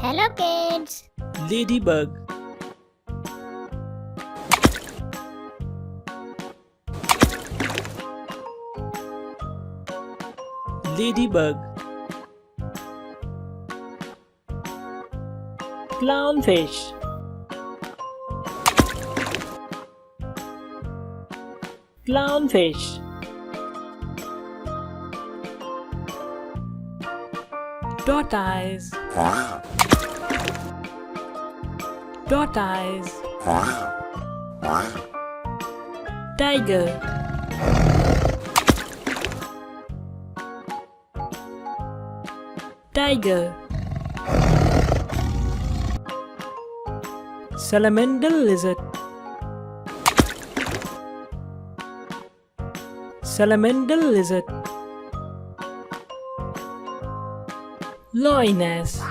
Hello kids. Ladybug. Ladybug. Clownfish. Clownfish. Tortoise. Tortoise. Tiger. Tiger. Salamander lizard. Salamander lizard. Lioness.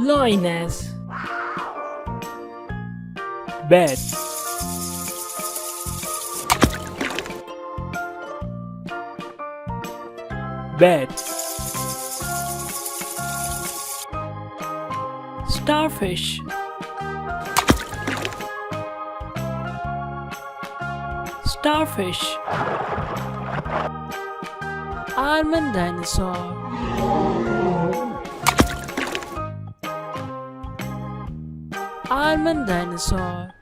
Lioness. Bat. Bat. Starfish. Starfish. Almond dinosaur. Almond dinosaur.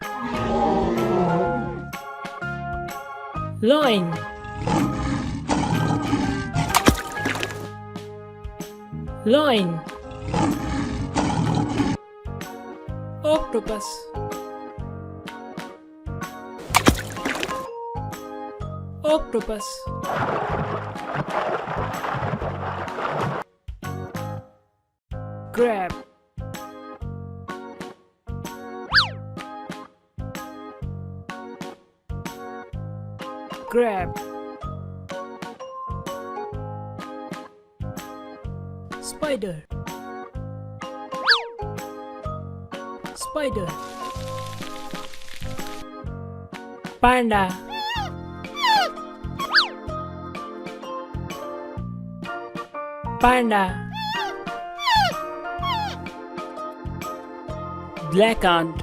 Loin. Loin. Octopus. Octopus. Crab. Crab. Spider. Spider. Panda. Panda. Black ant.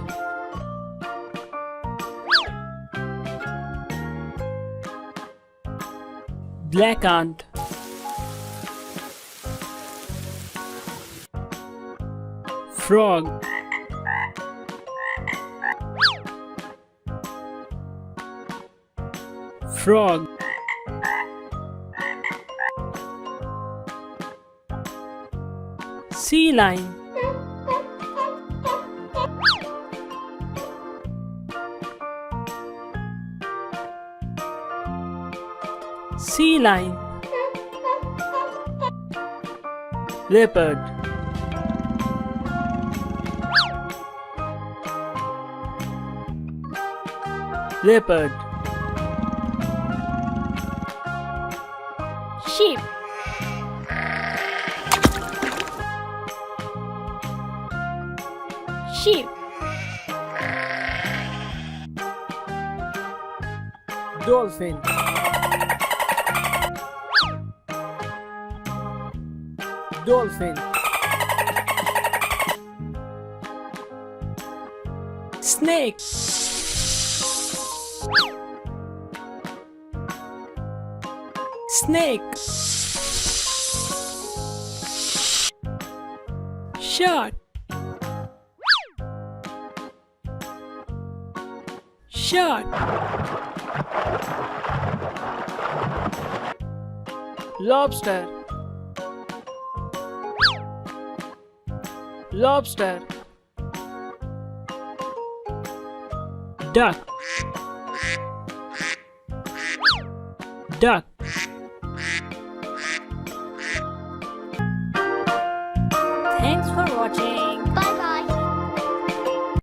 Black ant. Frog. Frog. Sea lion. Sea lion. Leopard. Leopard. Sheep. Sheep. Dolphin. Dolphin. Snake. Snake. Shark. Shark. Lobster. Lobster. Duck. Duck. Thanks for watching.